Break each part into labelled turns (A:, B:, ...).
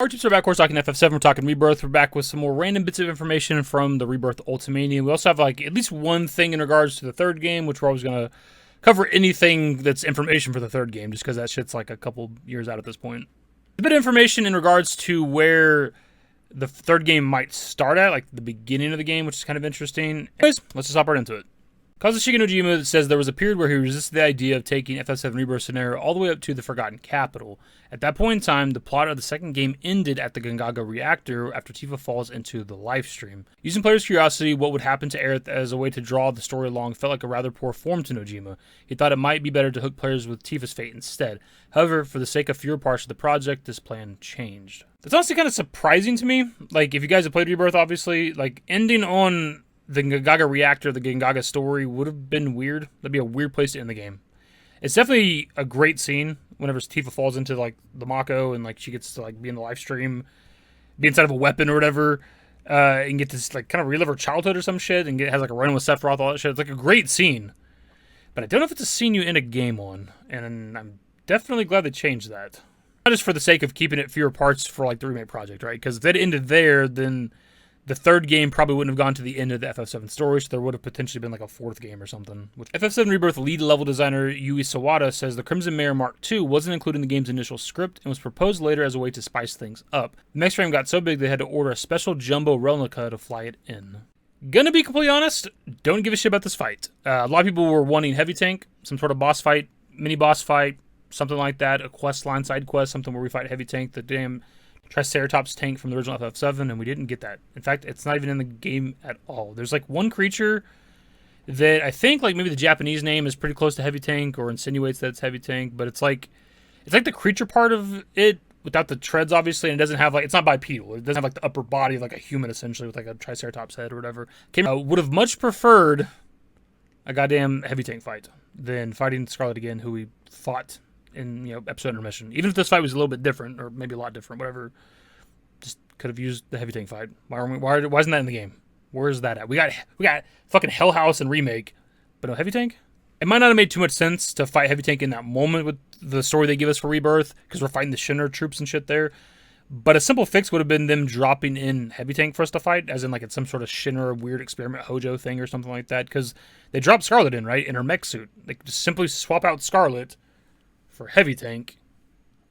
A: Our tips are back. We're talking FF7. We're talking Rebirth. We're back with some more random bits of information from the Rebirth Ultimania. We also have like at least one thing in regards to the third game, which we're always going to cover anything that's information for the third game, just because that shit's like a couple years out at this point. A bit of information in regards to where the third game might start at, like the beginning of the game, which is kind of interesting. Anyways, let's just hop right into it. Kazushika Nojima says there was a period where he resisted the idea of taking FF7 Rebirth scenario all the way up to the Forgotten Capital. At that point in time, the plot of the second game ended at the Gongaga reactor after Tifa falls into the life stream. Using players' curiosity, what would happen to Aerith as a way to draw the story along felt like a rather poor form to Nojima. He thought it might be better to hook players with Tifa's fate instead. However, for the sake of fewer parts of the project, this plan changed. That's honestly kind of surprising to me. Like, if you guys have played Rebirth, obviously, like, ending on the Gongaga reactor, the Gongaga story, would have been weird. That'd be a weird place to end the game. It's definitely a great scene whenever Tifa falls into, like, the Mako and, like, she gets to, like, be in the live stream, be inside of a weapon or whatever, and get to, like, kind of relive her childhood or some shit, and has, like, a run with Sephiroth, all that shit. It's, like, a great scene. But I don't know if it's a scene you end a game on, and I'm definitely glad they changed that. Not just for the sake of keeping it fewer parts for, like, the remake project, right? Because if that ended there, then the third game probably wouldn't have gone to the end of the FF7 story, so there would have potentially been like a fourth game or something. FF7 Rebirth lead level designer Yui Sawada says the Crimson Mare Mark II wasn't included in the game's initial script and was proposed later as a way to spice things up. The mech frame got so big they had to order a special jumbo replica to fly it in. Gonna be completely honest, don't give a shit about this fight. A lot of people were wanting heavy tank, some sort of boss fight, mini boss fight, something like that, a quest line, side quest, something where we fight heavy tank, the damn Triceratops tank from the original FF7, and we didn't get that. In fact, it's not even in the game at all. There's like one creature that I think like maybe the Japanese name is pretty close to heavy tank or insinuates that it's heavy tank, but it's like the creature part of it without the treads, obviously, and it doesn't have like, it's not bipedal. It doesn't have like the upper body of like a human essentially with like a Triceratops head or whatever. Would have much preferred a goddamn heavy tank fight than fighting Scarlet again, who we fought in, you know, episode intermission. Even if this fight was a little bit different, or maybe a lot different, whatever, just could have used the heavy tank fight. Why isn't that in the game? Where is that at? We got fucking Hell House and Remake, but no heavy tank? It might not have made too much sense to fight heavy tank in that moment with the story they give us for Rebirth, because we're fighting the Shinra troops and shit there. But a simple fix would have been them dropping in heavy tank for us to fight, as in like it's some sort of Shinra weird experiment Hojo thing or something like that, because they dropped Scarlet in, right, in her mech suit. They could just simply swap out Scarlet for heavy tank,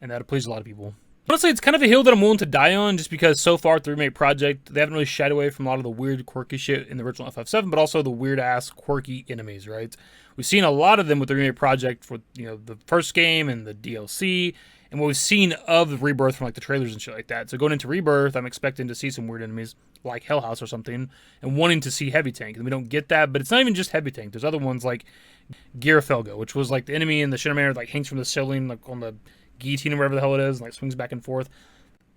A: and that'll please a lot of people. Honestly, it's kind of a hill that I'm willing to die on, just because so far the remake project, they haven't really shied away from a lot of the weird, quirky shit in the original FF7, but also the weird-ass, quirky enemies, right? We've seen a lot of them with the remake project for, you know, the first game and the DLC, and what we've seen of the Rebirth from, like, the trailers and shit like that. So going into Rebirth, I'm expecting to see some weird enemies, like Hell House or something, and wanting to see heavy tank, and we don't get that, but it's not even just heavy tank. There's other ones like Girafelgo, which was like the enemy in the Shinra like hangs from the ceiling, like on the guillotine or whatever the hell it is, and like swings back and forth.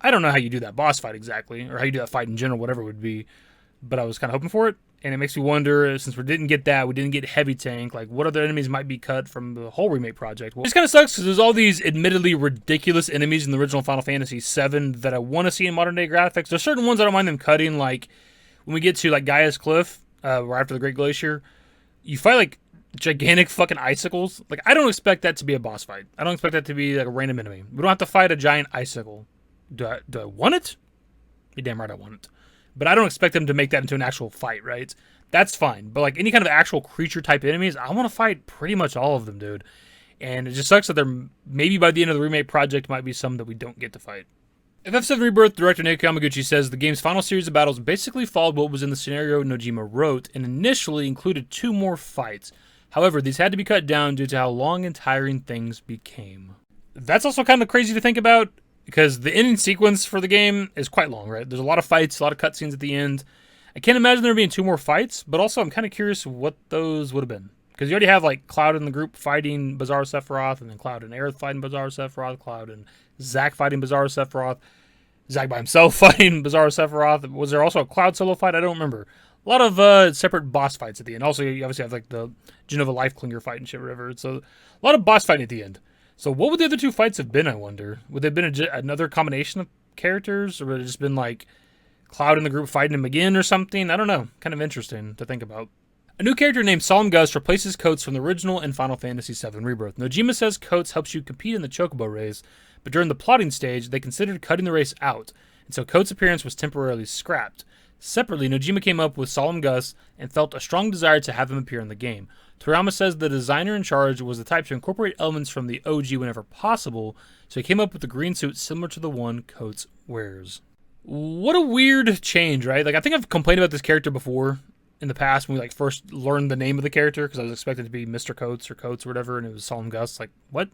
A: I don't know how you do that boss fight exactly, or how you do that fight in general, whatever it would be, but I was kind of hoping for it, and it makes me wonder, since we didn't get that, we didn't get heavy tank, like what other enemies might be cut from the whole remake project. Well, it just kind of sucks because there's all these admittedly ridiculous enemies in the original Final Fantasy VII that I want to see in modern day graphics. There's certain ones I don't mind them cutting, like when we get to like Gaia's Cliff, right after the Great Glacier, you fight like gigantic fucking icicles. Like, I don't expect that to be a boss fight. I don't expect that to be like a random enemy. We don't have to fight a giant icicle. Do I want it? You're damn right I want it. But I don't expect them to make that into an actual fight, right? That's fine. But like any kind of actual creature type enemies, I want to fight pretty much all of them, dude. And it just sucks that there maybe by the end of the remake project might be some that we don't get to fight. FF7 Rebirth director Naoki Yamaguchi says the game's final series of battles basically followed what was in the scenario Nojima wrote and initially included 2 more fights. However, these had to be cut down due to how long and tiring things became. That's also kind of crazy to think about, because the ending sequence for the game is quite long, right? There's a lot of fights, a lot of cutscenes at the end. I can't imagine there being 2 more fights, but also I'm kind of curious what those would have been. Because you already have like Cloud in the group fighting Bizarro Sephiroth, and then Cloud and Aerith fighting Bizarro Sephiroth, Cloud and Zack fighting Bizarro Sephiroth, Zack by himself fighting Bizarro Sephiroth. Was there also a Cloud solo fight? I don't remember. A lot of separate boss fights at the end. Also, you obviously have like the Genova Life Clinger fight and shit, whatever. So a lot of boss fighting at the end. So what would the other 2 fights have been, I wonder? Would they have been another combination of characters? Or would it have just been like Cloud in the group fighting him again or something? I don't know. Kind of interesting to think about. A new character named Solemn Gust replaces Coates from the original and Final Fantasy VII Rebirth. Nojima says Coates helps you compete in the Chocobo race, but during the plotting stage, they considered cutting the race out, and so Coates' appearance was temporarily scrapped. Separately, Nojima came up with Solemn Gus and felt a strong desire to have him appear in the game. Toriyama says the designer in charge was the type to incorporate elements from the OG whenever possible, so he came up with a green suit similar to the one Coates wears. What a weird change, right? Like, I think I've complained about this character before in the past when we like first learned the name of the character, because I was expecting it to be Mr. Coates or Coates or whatever, and it was Solemn Gus. Like, what?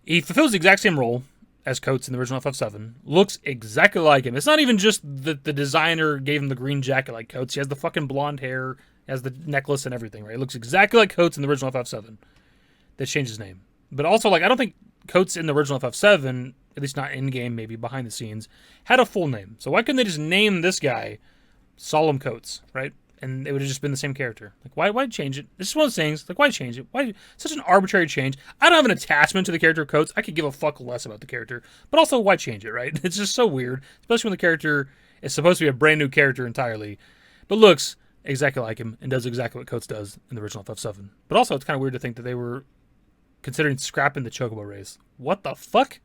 A: He fulfills the exact same role as Coates in the original FF7, looks exactly like him. It's not even just that the designer gave him the green jacket like Coates. He has the fucking blonde hair, has the necklace and everything, right? It looks exactly like Coates in the original FF7. They changed his name. But also, like, I don't think Coates in the original FF7, at least not in-game, maybe behind the scenes, had a full name. So why couldn't they just name this guy Solemn Coates, right? And it would have just been the same character. Like, why change it? This is one of those things. Like, why change it? Why such an arbitrary change? I don't have an attachment to the character of Coates. I could give a fuck less about the character. But also, why change it, right? It's just so weird. Especially when the character is supposed to be a brand new character entirely. But looks exactly like him and does exactly what Coates does in the original FF7. But also, it's kind of weird to think that they were considering scrapping the Chocobo race. What the fuck?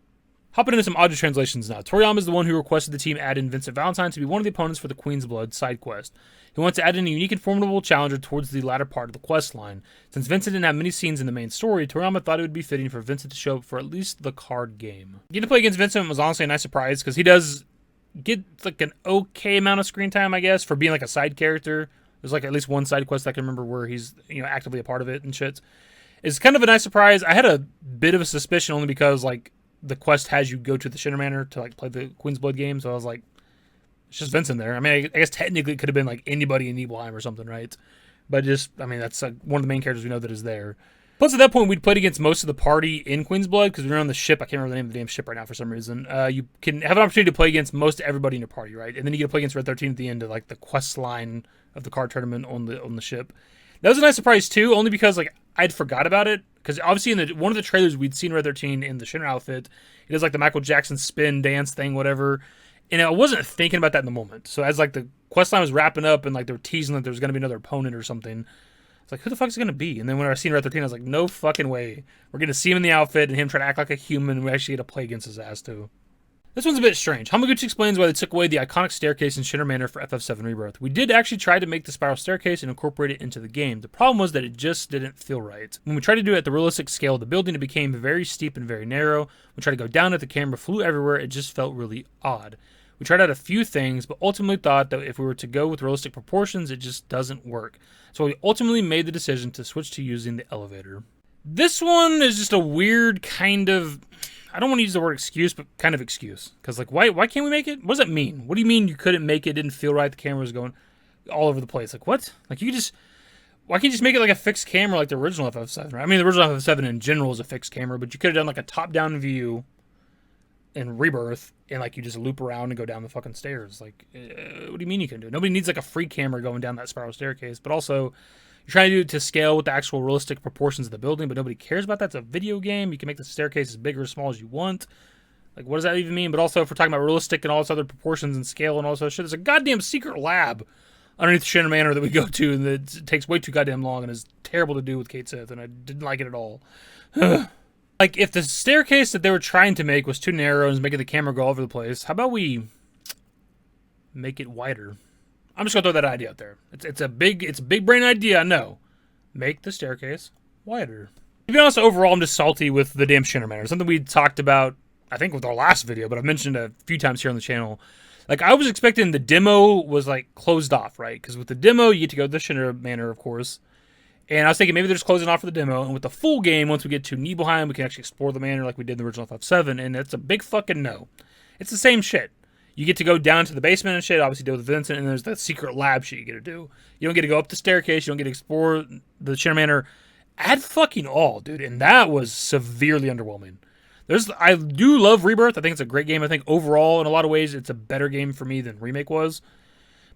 A: Hopping into some Audrey translations now. Toriyama is the one who requested the team add in Vincent Valentine to be one of the opponents for the Queen's Blood side quest. He wants to add in a unique and formidable challenger towards the latter part of the quest line. Since Vincent didn't have many scenes in the main story, Toriyama thought it would be fitting for Vincent to show up for at least the card game. Getting to play against Vincent was honestly a nice surprise, because he does get like an okay amount of screen time, I guess, for being like a side character. There's like at least one side quest I can remember where he's, actively a part of it and shit. It's kind of a nice surprise. I had a bit of a suspicion only because like the quest has you go to the Shinra Manor to like play the Queen's Blood game, so I was like, it's just Vincent there. I mean, I guess technically it could have been like anybody in Nibelheim or something, right? But just, I mean, that's like one of the main characters we know that is there. Plus, at that point, we'd played against most of the party in Queen's Blood, because we were on the ship. I can't remember the name of the damn ship right now for some reason. You can have an opportunity to play against most everybody in your party, right? And then you get to play against Red 13 at the end of like the quest line of the card tournament on the ship. That was a nice surprise too, only because like I'd forgot about it. Because obviously in one of the trailers we'd seen Red 13 in the Shinra outfit. He does like the Michael Jackson spin dance thing, whatever. And I wasn't thinking about that in the moment. So as like the quest line was wrapping up and like they were teasing that there was going to be another opponent or something, it's like, who the fuck is it going to be? And then when I seen Red 13, I was like, no fucking way. We're going to see him in the outfit and him try to act like a human, and we actually get to play against his ass too. This one's a bit strange. Hamaguchi explains why they took away the iconic staircase in Shinra Manor for FF7 Rebirth. We did actually try to make the spiral staircase and incorporate it into the game. The problem was that it just didn't feel right. When we tried to do it at the realistic scale of the building, it became very steep and very narrow. We tried to go down it, the camera flew everywhere. It just felt really odd. We tried out a few things, but ultimately thought that if we were to go with realistic proportions, it just doesn't work. So we ultimately made the decision to switch to using the elevator. This one is just a weird kind of, I don't want to use the word excuse, but kind of excuse. Because, like, why can't we make it? What does that mean? What do you mean you couldn't make it? It didn't feel right. The camera was going all over the place. Like, what? Like, why can't you just make it like a fixed camera like the original FF7? Right? I mean, the original FF7 in general is a fixed camera, but you could have done like a top-down view in Rebirth, and like you just loop around and go down the fucking stairs. Like, what do you mean you can do it? Nobody needs like a free camera going down that spiral staircase, but also you're trying to do it to scale with the actual realistic proportions of the building, but nobody cares about that. It's a video game. You can make the staircase as big or as small as you want. Like, what does that even mean? But also, if we're talking about realistic and all this other proportions and scale and all this other shit, there's a goddamn secret lab underneath the Shinra Manor that we go to, and it takes way too goddamn long and is terrible to do with Kate Sith, and I didn't like it at all. Like, if the staircase that they were trying to make was too narrow and was making the camera go all over the place, how about we make it wider? I'm just gonna throw that idea out there. It's a big brain idea, I know. Make the staircase wider. To be honest, overall, I'm just salty with the damn Shinra Manor. Something we talked about, I think, with our last video, but I've mentioned a few times here on the channel. Like, I was expecting the demo was, like, closed off, right? Because with the demo, you get to go to the Shinra Manor, of course. And I was thinking maybe they're just closing off for the demo. And with the full game, once we get to Nibelheim, we can actually explore the manor like we did in the original FF7. And it's a big fucking no. It's the same shit. You get to go down to the basement and shit, obviously deal with Vincent, and there's that secret lab shit you get to do. You don't get to go up the staircase, you don't get to explore the Shinra Manor at fucking all, dude. And that was severely underwhelming. I do love Rebirth. I think it's a great game. I think overall, in a lot of ways, it's a better game for me than Remake was.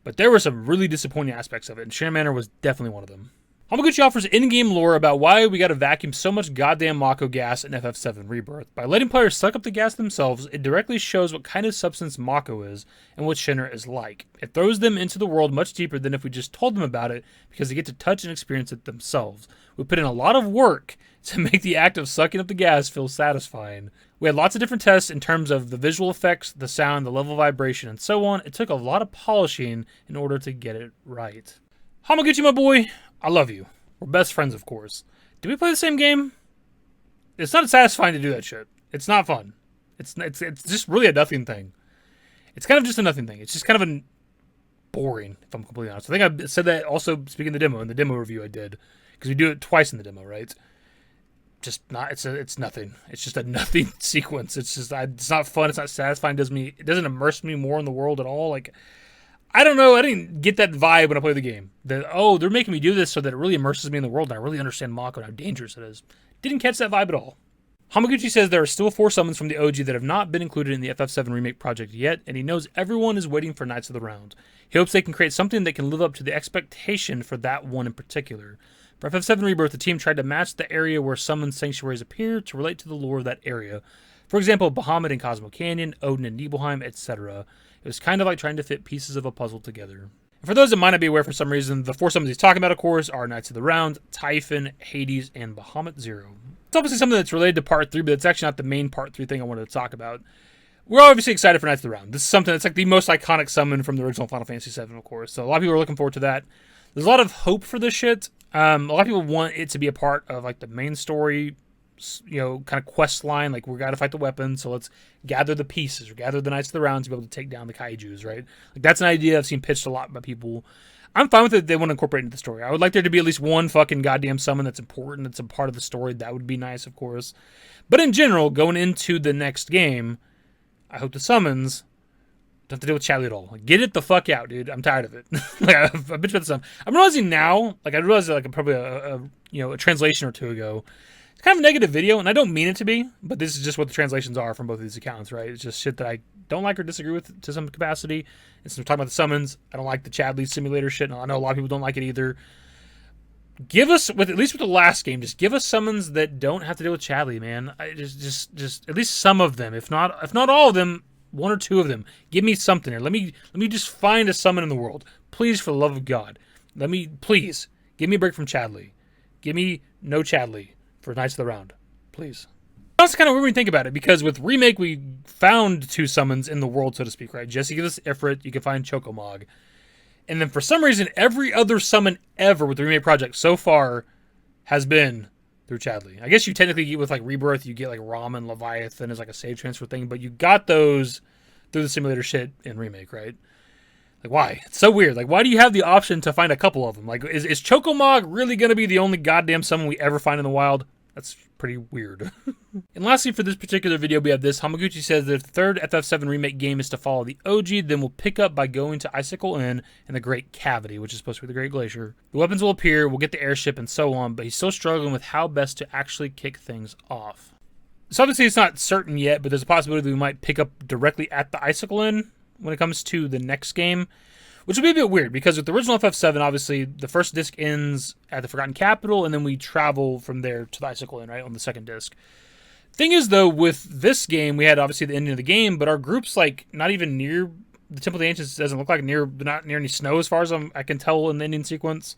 A: But there were some really disappointing aspects of it, and Shinra Manor was definitely one of them. Hamaguchi offers in-game lore about why we gotta vacuum so much goddamn Mako gas in FF7 Rebirth. By letting players suck up the gas themselves, it directly shows what kind of substance Mako is and what Shinra is like. It throws them into the world much deeper than if we just told them about it, because they get to touch and experience it themselves. We put in a lot of work to make the act of sucking up the gas feel satisfying. We had lots of different tests in terms of the visual effects, the sound, the level of vibration, and so on. It took a lot of polishing in order to get it right. Hamaguchi, my boy, I love you. We're best friends, of course. Did we play the same game? It's not satisfying to do that shit. It's not fun. It's just really a nothing thing. It's kind of just a nothing thing. It's just kind of boring, if I'm completely honest. I think I said that also speaking of the demo, in the demo review I did. Because we do it twice in the demo, right? Just not, it's nothing. It's just a nothing sequence. It's not fun. It's not satisfying. It doesn't immerse me more in the world at all. Like, I don't know. I didn't get that vibe when I played the game. That, oh, they're making me do this so that it really immerses me in the world and I really understand Mako and how dangerous it is. Didn't catch that vibe at all. Hamaguchi says there are still 4 summons from the OG that have not been included in the FF7 Remake project yet, and he knows everyone is waiting for Knights of the Round. He hopes they can create something that can live up to the expectation for that one in particular. For FF7 Rebirth, the team tried to match the area where summoned sanctuaries appear to relate to the lore of that area. For example, Bahamut in Cosmo Canyon, Odin in Nibelheim, etc. It was kind of like trying to fit pieces of a puzzle together. For those that might not be aware for some reason, the 4 summons he's talking about, of course, are Knights of the Round, Typhon, Hades, and Bahamut Zero. It's obviously something that's related to Part 3, but it's actually not the main Part 3 thing I wanted to talk about. We're obviously excited for Knights of the Round. This is something that's like the most iconic summon from the original Final Fantasy VII, of course. So a lot of people are looking forward to that. There's a lot of hope for this shit. A lot of people want it to be a part of like the main story, kind of quest line. Like, we got to fight the weapons, so let's gather the pieces or gather the Knights of the Round to be able to take down the kaijus, right? Like, that's an idea I've seen pitched a lot by people. I'm fine with it if they want to incorporate it into the story. I would like there to be at least one fucking goddamn summon that's important, that's a part of the story. That would be nice, of course. But in general, going into the next game, I hope the summons don't have to deal with Chadley at all. Like, get it the fuck out, dude. I'm tired of it. Like, I've bitched about this stuff. I'm realizing now, like, I realized like probably a translation or two ago. It's kind of a negative video, and I don't mean it to be, but this is just what the translations are from both of these accounts, right? It's just shit that I don't like or disagree with to some capacity. And so we're talking about the summons. I don't like the Chadley simulator shit, and I know a lot of people don't like it either. Give us, at least with the last game, just give us summons that don't have to deal with Chadley, man. Just at least some of them, if not all of them, 1 or 2 of them. Give me something here. Let me just find a summon in the world, please, for the love of God. Please give me a break from Chadley. Give me no Chadley for Knights of the Round, please. That's kind of weird when you think about it, because with Remake, we found 2 summons in the world, so to speak, right? Jesse gives us Ifrit, you can find Chocomog. And then for some reason, every other summon ever with the Remake project so far has been through Chadley. I guess you technically get with like Rebirth, you get like Ramen, Leviathan as like a save transfer thing, but you got those through the simulator shit in Remake, right? Like, why? It's so weird. Like, why do you have the option to find a couple of them? Like, is Chocomog really going to be the only goddamn summon we ever find in the wild? That's pretty weird. And lastly, for this particular video, we have this. Hamaguchi says that if the third FF7 Remake game is to follow the OG, then we'll pick up by going to Icicle Inn and the Great Cavity, which is supposed to be the Great Glacier. The weapons will appear, we'll get the airship, and so on, but he's still struggling with how best to actually kick things off. So obviously it's not certain yet, but there's a possibility that we might pick up directly at the Icicle Inn when it comes to the next game, which will be a bit weird, because with the original FF7, obviously, the first disc ends at the Forgotten Capital, and then we travel from there to the Icicle Inn, right, on the second disc. Thing is, though, with this game, we had, obviously, the ending of the game, but our group's, like, not even near the Temple of the Ancients. Doesn't look like not near any snow, as far as I can tell in the ending sequence.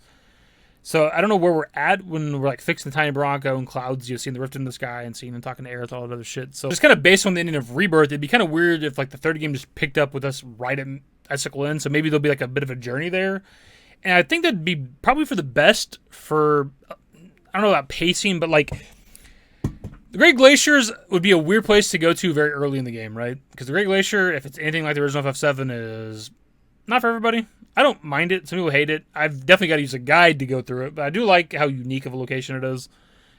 A: So, I don't know where we're at when we're, like, fixing the Tiny Bronco and clouds, seeing the rift in the sky and seeing and talking to Aerith, all that other shit. So, just kind of based on the ending of Rebirth, it'd be kind of weird if, like, the third game just picked up with us right at Icicle Inn, so maybe there'll be like a bit of a journey there. And I think that'd be probably for the best for, I don't know about pacing, but like, the Great Glaciers would be a weird place to go to very early in the game, right? Because the Great Glacier, if it's anything like the original FF7, is not for everybody. I don't mind it. Some people hate it. I've definitely got to use a guide to go through it, but I do like how unique of a location it is.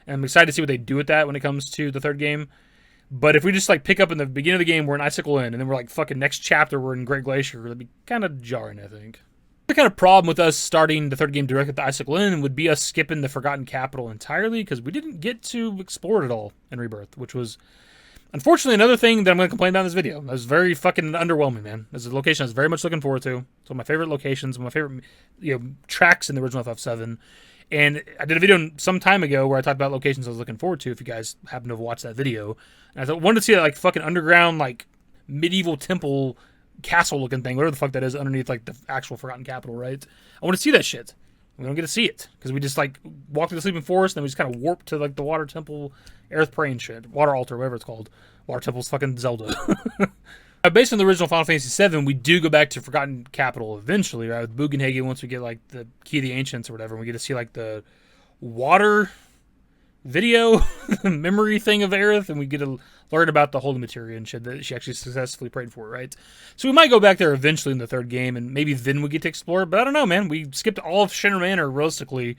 A: And I'm excited to see what they do with that when it comes to the third game. But if we just like pick up in the beginning of the game, we're in Icicle Inn, and then we're like fucking next chapter, we're in Great Glacier, that'd be kind of jarring, I think. The kind of problem with us starting the third game direct at the Icicle Inn would be us skipping the Forgotten Capital entirely, because we didn't get to explore it at all in Rebirth, which was unfortunately another thing that I'm going to complain about in this video. That was very fucking underwhelming, man. This is a location I was very much looking forward to. It's one of my favorite locations, one of my favorite tracks in the original FF7. And I did a video some time ago where I talked about locations I was looking forward to, if you guys happen to have watched that video. And I wanted to see that like fucking underground, like medieval temple castle looking thing, whatever the fuck that is, underneath like the actual Forgotten Capital, right? I want to see that shit. We don't get to see it because we just like walk through the sleeping forest and then we just kind of warp to like the water temple, Aerith praying shit, water altar, whatever it's called, Water Temple's fucking Zelda. Based on the original Final Fantasy VII, we do go back to Forgotten Capital eventually, right? With Bugenhagen, once we get like the Key of the Ancients or whatever, and we get to see like the water video memory thing of Aerith, and we get to learn about the holy materia and shit that she actually successfully prayed for, right? So we might go back there eventually in the third game, and maybe then we get to explore it, but I don't know, man. We skipped all of Shinra Manor realistically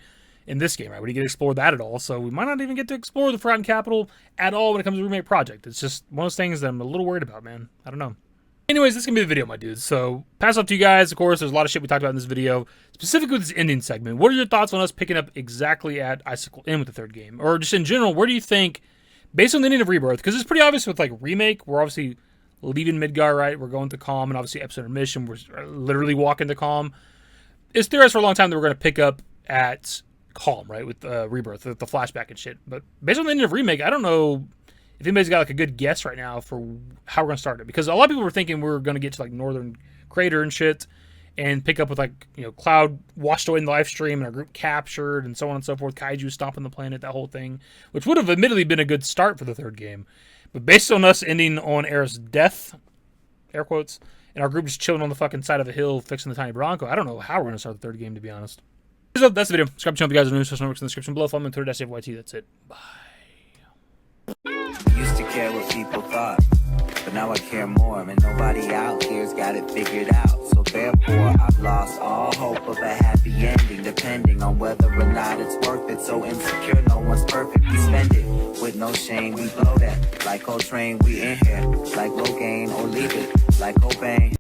A: in this game, right? We didn't get to explore that at all, so we might not even get to explore the Forgotten Capital at all when it comes to the remake project. It's just one of those things that I'm a little worried about, man. I don't know. Anyways, this is going to be the video, my dudes. So, pass up to you guys. Of course, there's a lot of shit we talked about in this video, specifically with this ending segment. What are your thoughts on us picking up exactly at Icicle Inn with the third game? Or just in general, where do you think, based on the ending of Rebirth, because it's pretty obvious with, like, Remake, we're obviously leaving Midgar, right? We're going to Calm, and obviously episode of mission, we're literally walking to Calm. It's theorized for a long time that we're going to pick up at Calm, right, with Rebirth, the flashback and shit. But based on the ending of Remake, I don't know if anybody's got like a good guess right now for how we're going to start it. Because a lot of people were thinking we were going to get to like Northern Crater and shit and pick up with like, you know, Cloud washed away in the live stream and our group captured and so on and so forth. Kaiju stomping the planet, that whole thing, which would have admittedly been a good start for the third game. But based on us ending on Aerith's death, air quotes, and our group just chilling on the fucking side of a hill fixing the tiny Bronco, I don't know how we're going to start the third game, to be honest. So that's the video. Subscribe to the channel if you guys are new. Social networks in the description below. Follow me on Twitter, @FYT. That's it. Bye.
B: Used to care what people thought, but now I care more, and nobody out here's got it figured out. So therefore, I've lost all hope of a happy ending, depending on whether or not it's worth it. So insecure, no one's perfect. We spend it with no shame. We blow that like Coltrane. We in here like Rogaine, or leave it like Cobain.